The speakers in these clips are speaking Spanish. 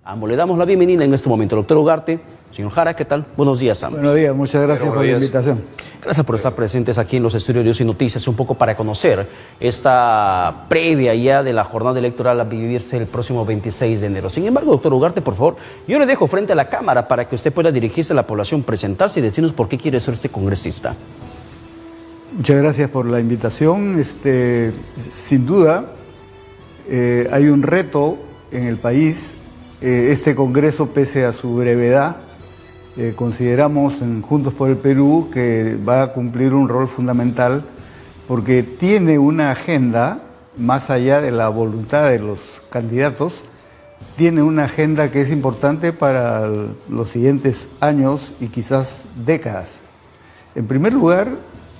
ambos le damos la bienvenida en este momento. Doctor Ugarte, señor Jara, ¿qué tal? Buenos días, ambos. Buenos días, muchas gracias por la invitación. Gracias por estar presentes aquí en los estudios de Dios y Noticias, un poco para conocer esta previa ya de la jornada electoral a vivirse el próximo 26 de enero. Sin embargo, doctor Ugarte, por favor, yo le dejo frente a la cámara para que usted pueda dirigirse a la población, presentarse y decirnos por qué quiere ser este congresista. Muchas gracias por la invitación. Sin duda, hay un reto en el país. Este Congreso, pese a su brevedad, consideramos en Juntos por el Perú que va a cumplir un rol fundamental porque tiene una agenda, más allá de la voluntad de los candidatos, tiene una agenda que es importante para los siguientes años y quizás décadas. En primer lugar,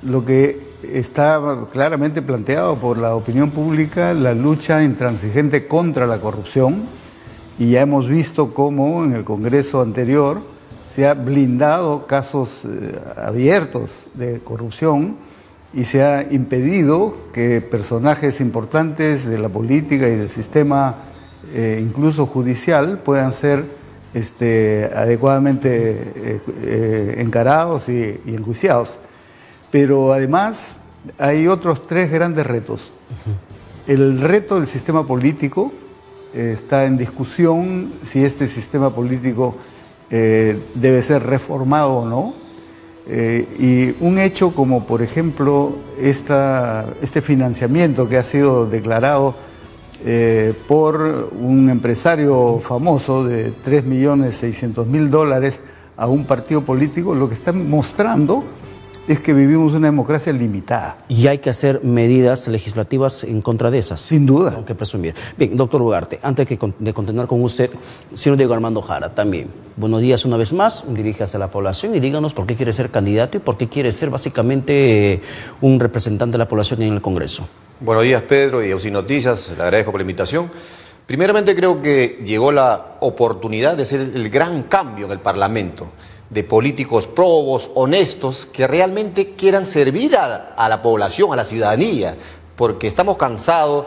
lo que está claramente planteado por la opinión pública, la lucha intransigente contra la corrupción, y ya hemos visto cómo en el Congreso anterior se ha blindado casos abiertos de corrupción y se ha impedido que personajes importantes de la política y del sistema, incluso judicial, puedan ser adecuadamente encarados y enjuiciados. Pero además hay otros tres grandes retos. El reto del sistema político, está en discusión si este sistema político debe ser reformado o no. Y un hecho como, por ejemplo, este financiamiento que ha sido declarado por un empresario famoso de $3.600.000 a un partido político, lo que está mostrando es que vivimos una democracia limitada. Y hay que hacer medidas legislativas en contra de esas. Sin duda. Aunque presumir. Bien, doctor Ugarte, antes de continuar con usted, señor Diego Armando Jara, también. Buenos días una vez más, diríjase a la población y díganos por qué quiere ser candidato y por qué quiere ser básicamente un representante de la población en el Congreso. Buenos días, Pedro, y Dios y Noticias, le agradezco por la invitación. Primeramente creo que llegó la oportunidad de hacer el gran cambio en el Parlamento, de políticos probos, honestos, que realmente quieran servir a la población, a la ciudadanía, porque estamos cansados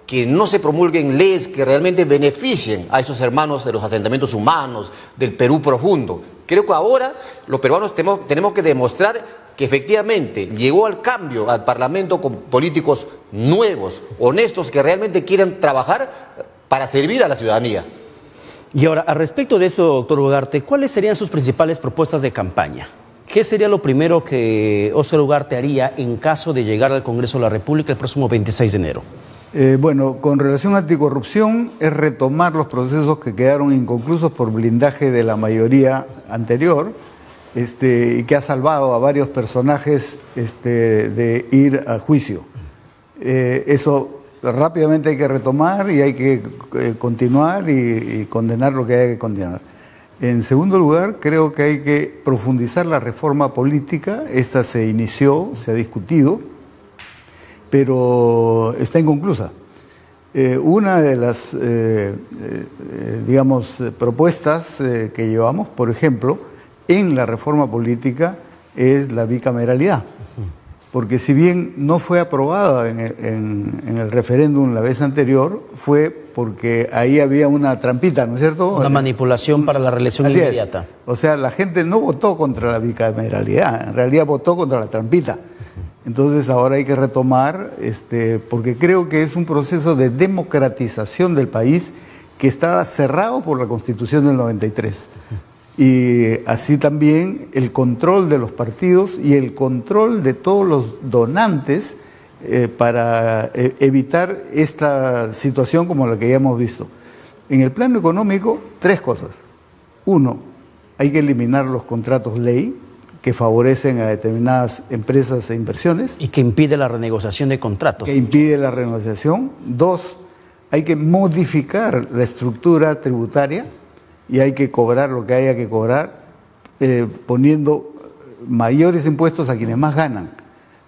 que no se promulguen leyes que realmente beneficien a esos hermanos de los asentamientos humanos, del Perú profundo. Creo que ahora los peruanos tenemos que demostrar que efectivamente llegó al cambio al Parlamento con políticos nuevos, honestos, que realmente quieran trabajar para servir a la ciudadanía. Y ahora, al respecto de eso, doctor Ugarte, ¿cuáles serían sus principales propuestas de campaña? ¿Qué sería lo primero que Óscar Ugarte haría en caso de llegar al Congreso de la República el próximo 26 de enero? Bueno, con relación a anticorrupción, es retomar los procesos que quedaron inconclusos por blindaje de la mayoría anterior, y que ha salvado a varios personajes de ir a juicio. Eso rápidamente hay que retomar y hay que continuar y condenar lo que haya que condenar. En segundo lugar, creo que hay que profundizar la reforma política. Esta se inició, se ha discutido, pero está inconclusa. Una de las, propuestas que llevamos, por ejemplo, en la reforma política es la bicameralidad. Porque si bien no fue aprobada en el referéndum la vez anterior, fue porque ahí había una trampita, ¿no es cierto? Una manipulación para la reelección inmediata. O sea, la gente no votó contra la bicameralidad, en realidad votó contra la trampita. Entonces ahora hay que retomar, porque creo que es un proceso de democratización del país que estaba cerrado por la Constitución del 93. Y así también el control de los partidos y el control de todos los donantes para evitar esta situación como la que ya hemos visto. En el plano económico, tres cosas. Uno, hay que eliminar los contratos ley que favorecen a determinadas empresas e inversiones. Y que impide la renegociación de contratos. Que impide la renegociación. Dos, hay que modificar la estructura tributaria y hay que cobrar lo que haya que cobrar, poniendo mayores impuestos a quienes más ganan.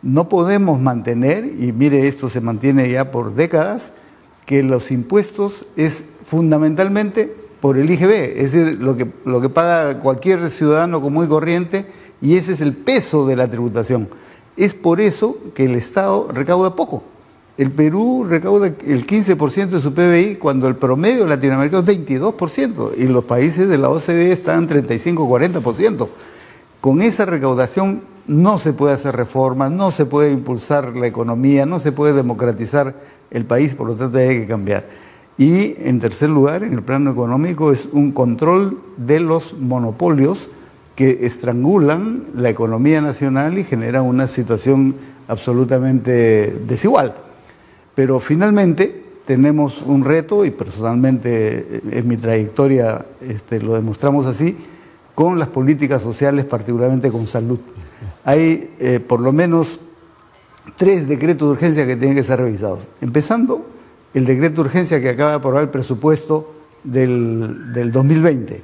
No podemos mantener, y mire, esto se mantiene ya por décadas, que los impuestos es fundamentalmente por el IGB, es decir, lo que paga cualquier ciudadano común y corriente, y ese es el peso de la tributación. Es por eso que el Estado recauda poco. El Perú recauda el 15% de su PBI cuando el promedio latinoamericano es 22% y los países de la OCDE están 35-40%. Con esa recaudación no se puede hacer reformas, no se puede impulsar la economía, no se puede democratizar el país, por lo tanto hay que cambiar. Y en tercer lugar, en el plano económico, es un control de los monopolios que estrangulan la economía nacional y generan una situación absolutamente desigual. Pero finalmente tenemos un reto, y personalmente en mi trayectoria lo demostramos así, con las políticas sociales, particularmente con salud. Hay por lo menos 3 decretos de urgencia que tienen que ser revisados. Empezando, el decreto de urgencia que acaba de aprobar el presupuesto del 2020,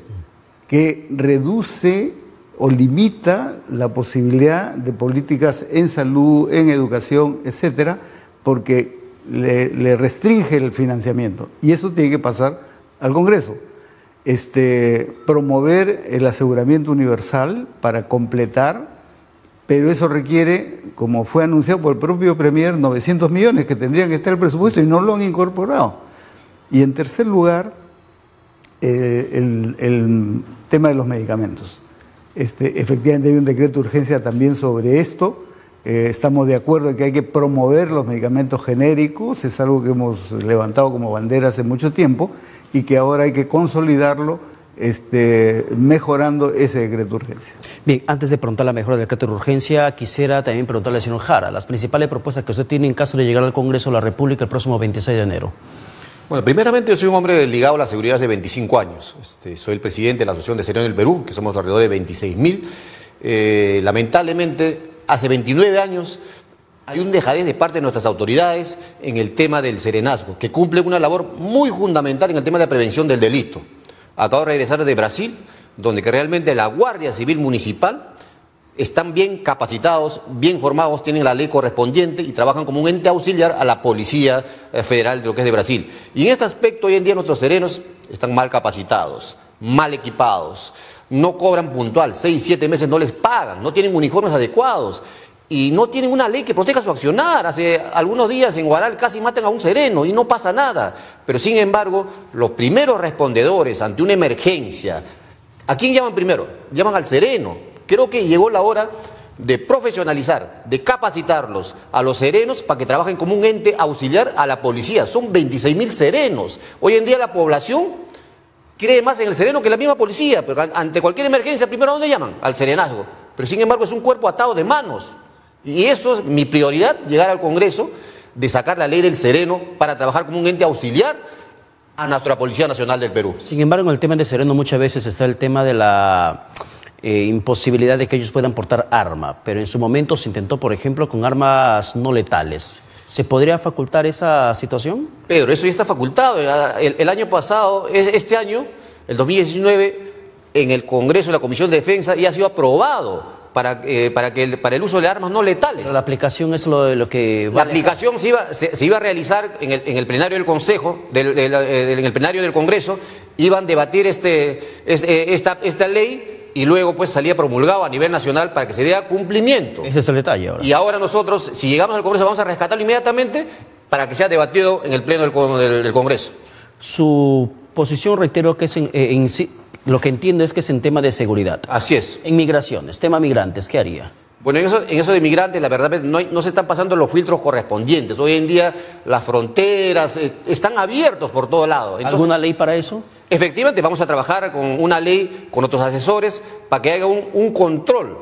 que reduce o limita la posibilidad de políticas en salud, en educación, etcétera, porque le restringe el financiamiento. Y eso tiene que pasar al Congreso. Promover el aseguramiento universal para completar, pero eso requiere, como fue anunciado por el propio Premier, 900 millones que tendrían que estar en el presupuesto y no lo han incorporado. Y en tercer lugar, el tema de los medicamentos. Efectivamente hay un decreto de urgencia también sobre esto. Estamos de acuerdo en que hay que promover los medicamentos genéricos, es algo que hemos levantado como bandera hace mucho tiempo y que ahora hay que consolidarlo mejorando ese decreto de urgencia. Bien, antes de preguntar la mejora del decreto de urgencia, quisiera también preguntarle al señor Jara, las principales propuestas que usted tiene en caso de llegar al Congreso de la República el próximo 26 de enero. Bueno, primeramente yo soy un hombre ligado a la seguridad hace 25 años. Soy el presidente de la Asociación de Serenos del Perú, que somos alrededor de 26.000. Lamentablemente, hace 29 años hay un dejadez de parte de nuestras autoridades en el tema del serenazgo, que cumple una labor muy fundamental en el tema de la prevención del delito. Acabo de regresar de Brasil, donde que realmente la Guardia Civil Municipal están bien capacitados, bien formados, tienen la ley correspondiente y trabajan como un ente auxiliar a la Policía Federal de lo que es de Brasil. Y en este aspecto hoy en día nuestros serenos están mal capacitados, mal equipados, no cobran puntual, 6, 7 meses no les pagan, no tienen uniformes adecuados y no tienen una ley que proteja su accionar. Hace algunos días en Huaral casi matan a un sereno y no pasa nada. Pero sin embargo, los primeros respondedores ante una emergencia, ¿a quién llaman primero? Llaman al sereno. Creo que llegó la hora de profesionalizar, de capacitarlos a los serenos para que trabajen como un ente auxiliar a la policía. Son 26.000 serenos. Hoy en día la población cree más en el sereno que en la misma policía, pero ante cualquier emergencia, primero ¿a dónde llaman? Al serenazgo. Pero sin embargo es un cuerpo atado de manos. Y eso es mi prioridad, llegar al Congreso, de sacar la ley del sereno para trabajar como un ente auxiliar a nuestra Policía Nacional del Perú. Sin embargo, en el tema de sereno muchas veces está el tema de la imposibilidad de que ellos puedan portar arma, pero en su momento se intentó, por ejemplo, con armas no letales. ¿Se podría facultar esa situación? Pedro, eso ya está facultado. El año pasado, este año, el 2019, en el Congreso de la Comisión de Defensa ya ha sido aprobado para el uso de armas no letales. Pero la aplicación es lo que... La aplicación se iba a realizar en el plenario del Consejo, en el plenario del Congreso, iban a debatir esta ley y luego pues salía promulgado a nivel nacional para que se dé cumplimiento. Ese es el detalle ahora. Y ahora nosotros, si llegamos al Congreso, vamos a rescatarlo inmediatamente para que sea debatido en el pleno del Congreso. Su posición, reitero, que es en sí, lo que entiendo es que es en tema de seguridad. Así es. En migraciones, tema migrantes, ¿qué haría? Bueno, en eso de migrantes, la verdad, no se están pasando los filtros correspondientes. Hoy en día las fronteras están abiertos por todo lado. Entonces, ¿alguna ley para eso? Efectivamente, vamos a trabajar con una ley, con otros asesores, para que haga un control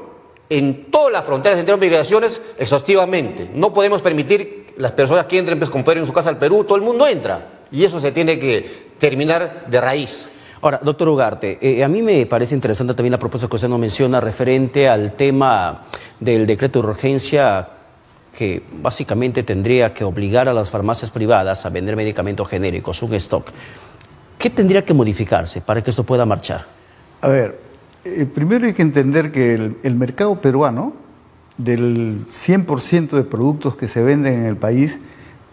en todas las fronteras de migraciones exhaustivamente. No podemos permitir las personas que entren pues, con poder en su casa al Perú, todo el mundo entra. Y eso se tiene que terminar de raíz. Ahora, doctor Ugarte, a mí me parece interesante también la propuesta que usted nos menciona referente al tema del decreto de urgencia que básicamente tendría que obligar a las farmacias privadas a vender medicamentos genéricos, un stock. ¿Qué tendría que modificarse para que esto pueda marchar? A ver, primero hay que entender que el mercado peruano, del 100% de productos que se venden en el país,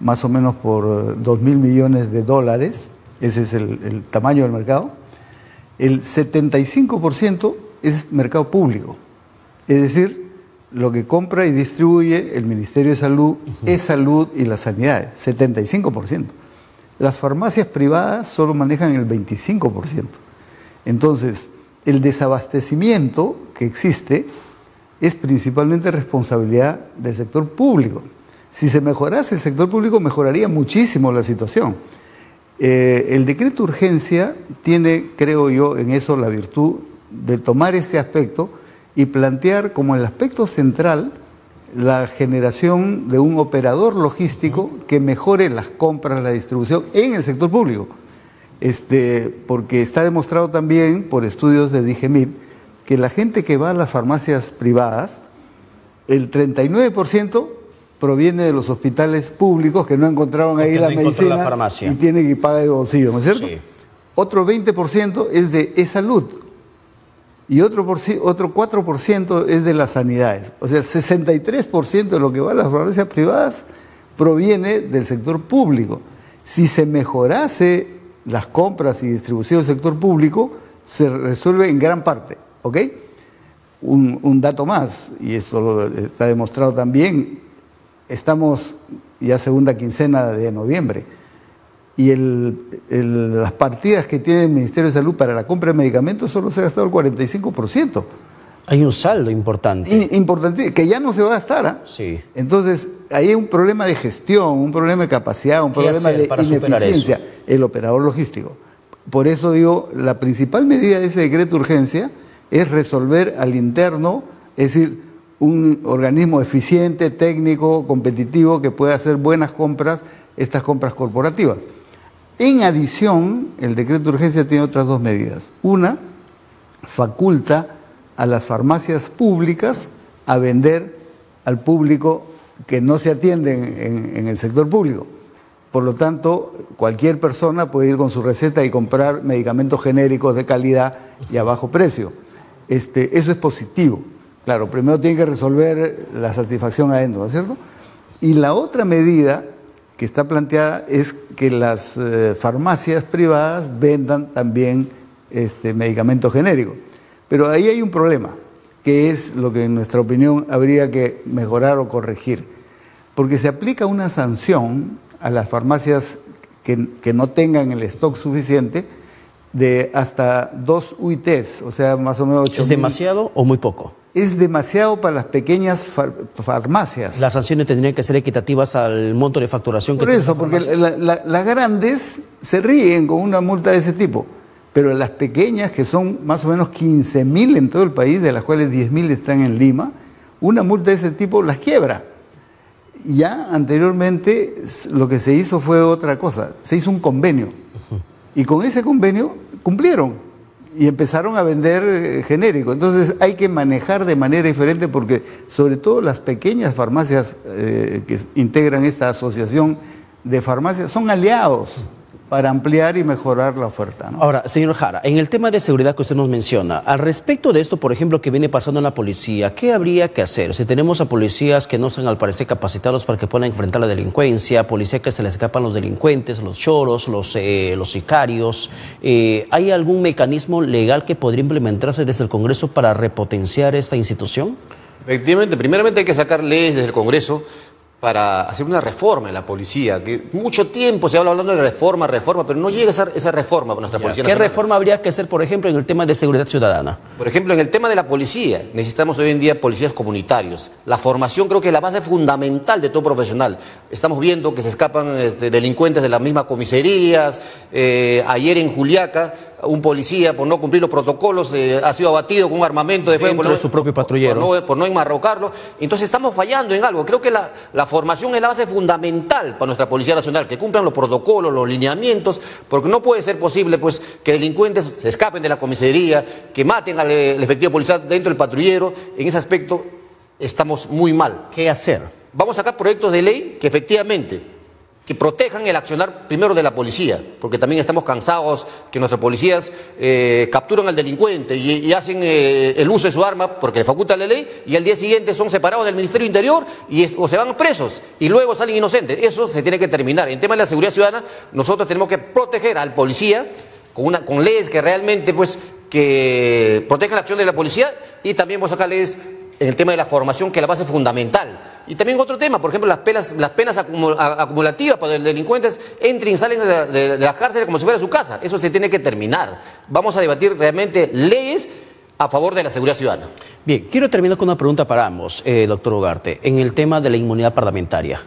más o menos por 2.000 millones de dólares, ese es el tamaño del mercado, el 75% es mercado público. Es decir, lo que compra y distribuye el Ministerio de Salud es salud y las sanidades, 75%. Las farmacias privadas solo manejan el 25%. Entonces, el desabastecimiento que existe es principalmente responsabilidad del sector público. Si se mejorase el sector público, mejoraría muchísimo la situación. El decreto de urgencia tiene, creo yo, en eso la virtud de tomar este aspecto y plantear como el aspecto central la generación de un operador logístico que mejore las compras, la distribución en el sector público. Porque está demostrado también por estudios de DIGEMIT que la gente que va a las farmacias privadas, el 39% proviene de los hospitales públicos que no encontraron ahí la medicina y tienen que pagar de bolsillo, ¿no es cierto? Sí. Otro 20% es de e-salud y otro 4% es de las sanidades. O sea, 63% de lo que va a las farmacias privadas proviene del sector público. Si se mejorase las compras y distribución del sector público, se resuelve en gran parte, ¿ok? Un dato más, y esto está demostrado también, estamos ya segunda quincena de noviembre, y las partidas que tiene el Ministerio de Salud para la compra de medicamentos solo se ha gastado el 45%. Hay un saldo importante. Importante, que ya no se va a gastar. ¿Ah? Sí. Entonces, ahí hay un problema de gestión, un problema de capacidad, un problema de ineficiencia, el operador logístico. Por eso digo, la principal medida de ese decreto de urgencia es resolver al interno, es decir, un organismo eficiente, técnico, competitivo, que pueda hacer buenas compras, estas compras corporativas. En adición, el decreto de urgencia tiene otras dos medidas. Una, faculta a las farmacias públicas a vender al público que no se atienden en el sector público. Por lo tanto, cualquier persona puede ir con su receta y comprar medicamentos genéricos de calidad y a bajo precio. Eso es positivo. Claro, primero tiene que resolver la satisfacción adentro, ¿no es cierto? Y la otra medida que está planteada es que las farmacias privadas vendan también medicamentos genéricos. Pero ahí hay un problema, que es lo que en nuestra opinión habría que mejorar o corregir. Porque se aplica una sanción a las farmacias que no tengan el stock suficiente de hasta 2 UITs, o sea, más o menos 8.000. ¿Es demasiado o muy poco? Es demasiado para las pequeñas farmacias. Las sanciones tendrían que ser equitativas al monto de facturación que tienen las farmacias. Por eso, porque las grandes se ríen con una multa de ese tipo, pero las pequeñas, que son más o menos 15.000 en todo el país, de las cuales 10.000 están en Lima, una multa de ese tipo las quiebra. Ya anteriormente lo que se hizo fue otra cosa, se hizo un convenio, y con ese convenio cumplieron y empezaron a vender genérico. Entonces hay que manejar de manera diferente, porque sobre todo las pequeñas farmacias que integran esta asociación de farmacias son aliados para ampliar y mejorar la oferta, ¿no? Ahora, señor Jara, en el tema de seguridad que usted nos menciona, al respecto de esto, por ejemplo, que viene pasando en la policía, ¿qué habría que hacer? Si tenemos a policías que no están al parecer capacitados para que puedan enfrentar la delincuencia, policías que se les escapan los delincuentes, los choros, los sicarios, ¿hay algún mecanismo legal que podría implementarse desde el Congreso para repotenciar esta institución? Efectivamente, primeramente hay que sacar leyes desde el Congreso para hacer una reforma en la policía, que mucho tiempo se habla hablando de reforma, pero no llega esa reforma para nuestra policía nacional. ¿Qué reforma habría que hacer, por ejemplo, en el tema de seguridad ciudadana? Por ejemplo, en el tema de la policía, necesitamos hoy en día policías comunitarios. La formación creo que es la base fundamental de todo profesional. Estamos viendo que se escapan delincuentes de las mismas comisarías. Ayer en Juliaca, un policía, por no cumplir los protocolos, ha sido abatido con un armamento dentro de su propio patrullero. Por no enmarrocarlo. Entonces estamos fallando en algo. Creo que la formación es la base fundamental para nuestra Policía Nacional, que cumplan los protocolos, los lineamientos, porque no puede ser posible pues que delincuentes se escapen de la comisaría, que maten al efectivo policial dentro del patrullero. En ese aspecto estamos muy mal. ¿Qué hacer? Vamos a sacar proyectos de ley que efectivamente que protejan el accionar primero de la policía, porque también estamos cansados que nuestros policías capturan al delincuente y hacen el uso de su arma porque le faculta la ley, y al día siguiente son separados del Ministerio Interior o se van presos y luego salen inocentes. Eso se tiene que terminar. En tema de la seguridad ciudadana, nosotros tenemos que proteger al policía con leyes que realmente pues que protejan la acción de la policía, y también vamos a sacar leyes en el tema de la formación, que es la base fundamental. Y también otro tema, por ejemplo, las penas acumulativas para los delincuentes entren y salen de las cárceles como si fuera su casa. Eso se tiene que terminar. Vamos a debatir realmente leyes a favor de la seguridad ciudadana. Bien, quiero terminar con una pregunta para ambos, doctor Ugarte, en el tema de la inmunidad parlamentaria.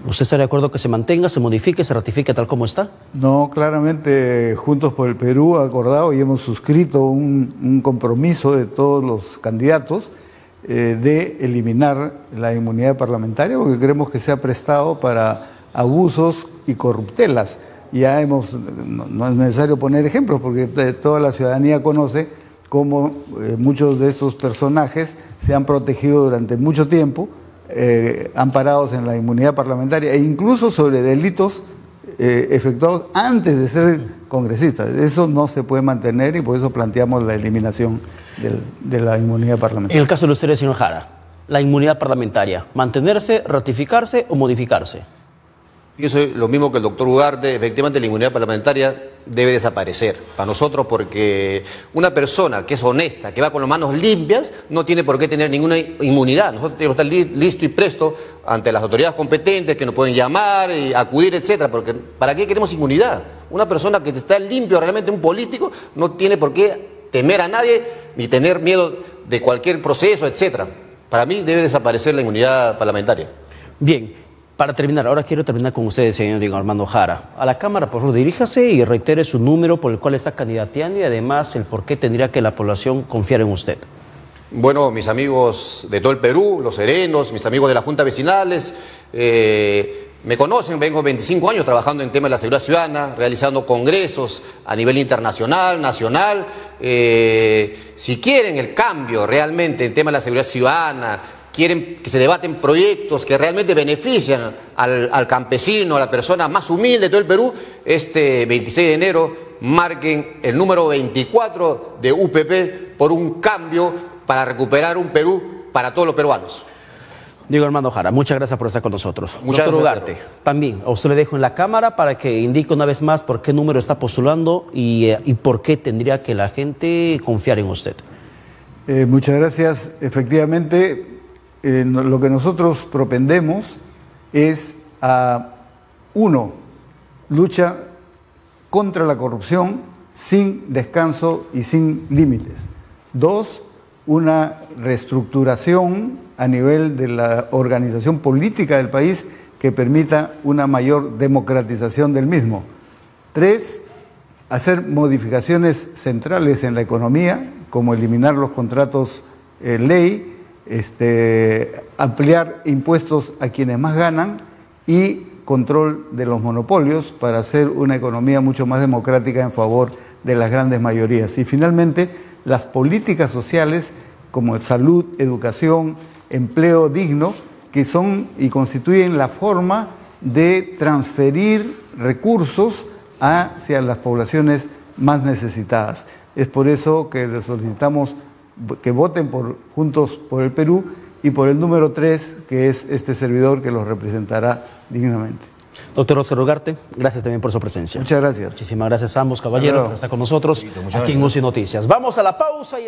¿Usted está de acuerdo que se mantenga, se modifique, se ratifique tal como está? No, claramente Juntos por el Perú ha acordado y hemos suscrito un compromiso de todos los candidatos de eliminar la inmunidad parlamentaria, porque creemos que se ha prestado para abusos y corruptelas. Ya no es necesario poner ejemplos, porque toda la ciudadanía conoce cómo muchos de estos personajes se han protegido durante mucho tiempo, amparados en la inmunidad parlamentaria e incluso sobre delitos efectuados antes de ser congresistas. Eso no se puede mantener y por eso planteamos la eliminación de la inmunidad parlamentaria. En el caso de ustedes, señor Jara, la inmunidad parlamentaria, ¿mantenerse, ratificarse o modificarse? Pienso lo mismo que el doctor Ugarte. Efectivamente la inmunidad parlamentaria debe desaparecer para nosotros, porque una persona que es honesta, que va con las manos limpias, no tiene por qué tener ninguna inmunidad. Nosotros tenemos que estar listo y presto ante las autoridades competentes que nos pueden llamar y acudir, etcétera, porque ¿para qué queremos inmunidad? Una persona que está limpio, realmente un político, no tiene por qué temer a nadie ni tener miedo de cualquier proceso, etcétera. Para mí debe desaparecer la inmunidad parlamentaria. Bien. Para terminar, ahora quiero terminar con ustedes, señor Armando Jara. A la Cámara, por favor, diríjase y reitere su número por el cual está candidateando y además el por qué tendría que la población confiar en usted. Bueno, mis amigos de todo el Perú, los serenos, mis amigos de las juntas vecinales, me conocen, vengo 25 años trabajando en temas de la seguridad ciudadana, realizando congresos a nivel internacional, nacional. Si quieren el cambio realmente en temas de la seguridad ciudadana, quieren que se debaten proyectos que realmente benefician al campesino, a la persona más humilde de todo el Perú, este 26 de enero marquen el número 24 de UPP por un cambio para recuperar un Perú para todos los peruanos. Diego Armando Jara, muchas gracias por estar con nosotros. Muchas Doctor gracias. Ugarte, también a usted le dejo en la cámara para que indique una vez más por qué número está postulando y por qué tendría que la gente confiar en usted. Muchas gracias. Efectivamente, lo que nosotros propendemos es uno, lucha contra la corrupción sin descanso y sin límites. Dos, una reestructuración a nivel de la organización política del país que permita una mayor democratización del mismo. Tres, hacer modificaciones centrales en la economía, como eliminar los contratos ley, ampliar impuestos a quienes más ganan y control de los monopolios para hacer una economía mucho más democrática en favor de las grandes mayorías. Y finalmente, las políticas sociales como salud, educación, empleo digno, que son y constituyen la forma de transferir recursos hacia las poblaciones más necesitadas. Es por eso que les solicitamos que voten por Juntos por el Perú y por el número 3, que es este servidor que los representará dignamente. Doctor Oscar Ugarte, gracias también por su presencia. Muchas gracias. Muchísimas gracias a ambos, caballeros, por estar con nosotros aquí en UCI Noticias. Vamos a la pausa y